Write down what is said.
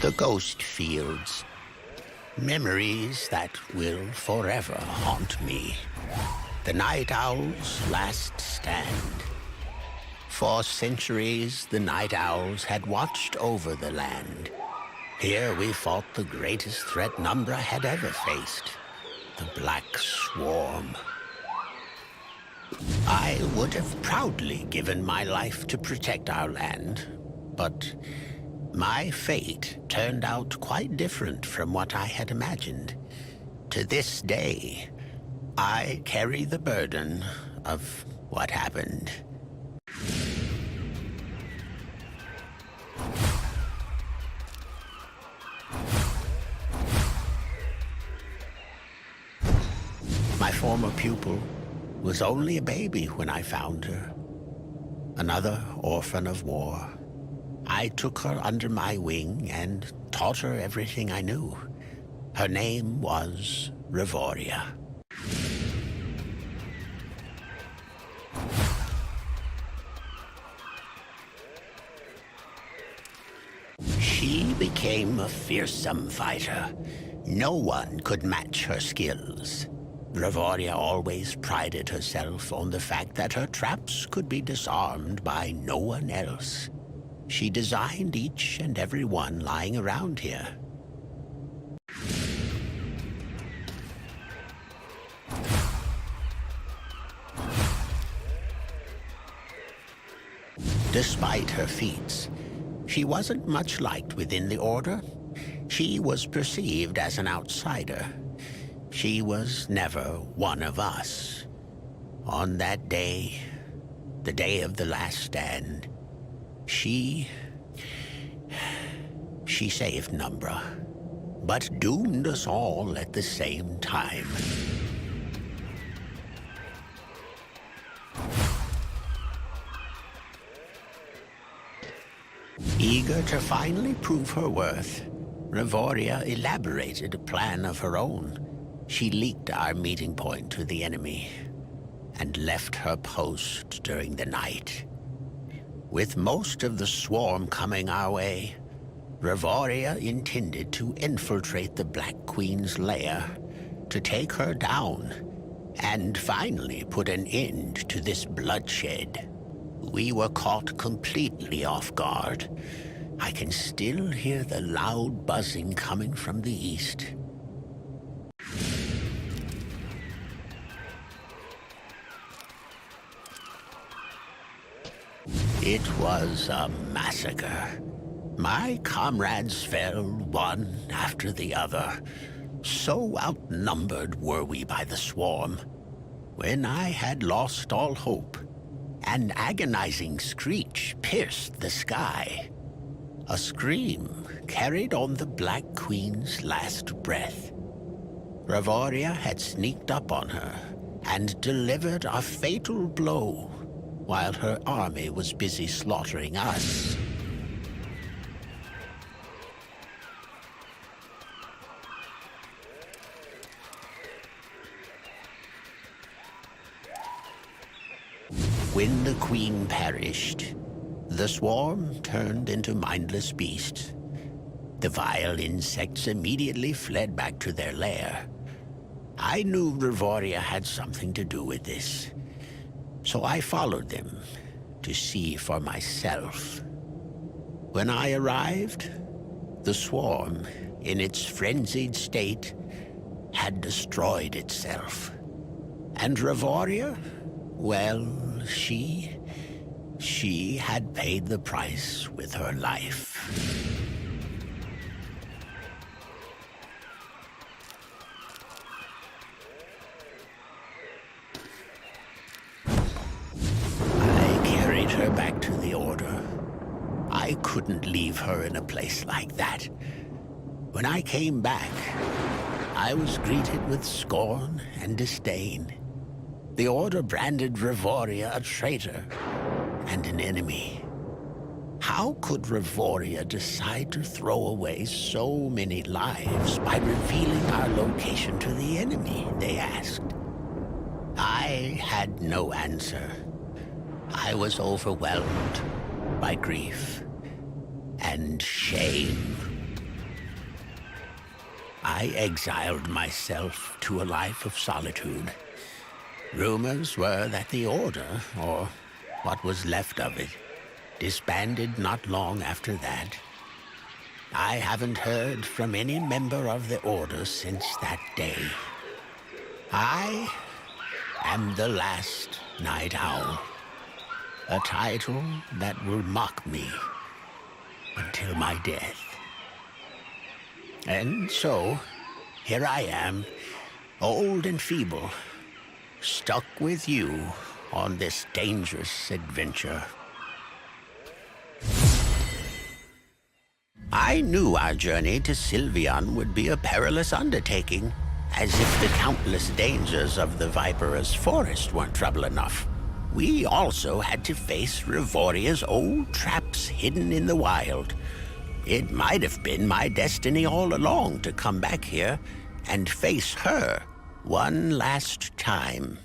The Ghostfields. Memories that will forever haunt me. The night owl's last stand. For centuries, the night owls had watched over the land. Here we fought the greatest threat Numbra had ever faced, the Black Swarm. I would have proudly given my life to protect our land, but my fate turned out quite different from what I had imagined. To this day, I carry the burden of what happened. My former pupil was only a baby when I found her. Another orphan of war. I took her under my wing and taught her everything I knew. Her name was Revoria. She became a fearsome fighter. No one could match her skills. Revoria always prided herself on the fact that her traps could be disarmed by no one else. She designed each and every one lying around here. Despite her feats, she wasn't much liked within the Order. She was perceived as an outsider. She was never one of us. On that day, the day of the last stand, she saved Numbra, but doomed us all at the same time. Eager to finally prove her worth, Revoria elaborated a plan of her own. She leaked our meeting point to the enemy and left her post during the night. With most of the swarm coming our way, Revoria intended to infiltrate the Black Queen's lair, to take her down, and finally put an end to this bloodshed. We were caught completely off guard. I can still hear the loud buzzing coming from the east. It was a massacre. My comrades fell one after the other. So outnumbered were we by the swarm. When I had lost all hope, an agonizing screech pierced the sky. A scream carried on the Black Queen's last breath. Revoria had sneaked up on her and delivered a fatal blow while her army was busy slaughtering us. When the Queen perished, the swarm turned into mindless beasts. The vile insects immediately fled back to their lair. I knew Revoria had something to do with this, so I followed them to see for myself. When I arrived, the swarm, in its frenzied state, had destroyed itself. And Revoria, well, she had paid the price with her life. I carried her back to the Order. I couldn't leave her in a place like that. When I came back, I was greeted with scorn and disdain. The Order branded Revoria a traitor and an enemy. How could Revoria decide to throw away so many lives by revealing our location to the enemy, they asked. I had no answer. I was overwhelmed by grief and shame. I exiled myself to a life of solitude. Rumors were that the Order, or what was left of it, disbanded not long after that. I haven't heard from any member of the Order since that day. I am the last Night Owl, a title that will mock me until my death. And so, here I am, old and feeble, stuck with you on this dangerous adventure. I knew our journey to Sylvian would be a perilous undertaking, as if the countless dangers of the Vipera's forest weren't trouble enough. We also had to face Revoria's old traps hidden in the wild. It might have been my destiny all along to come back here and face her one last time.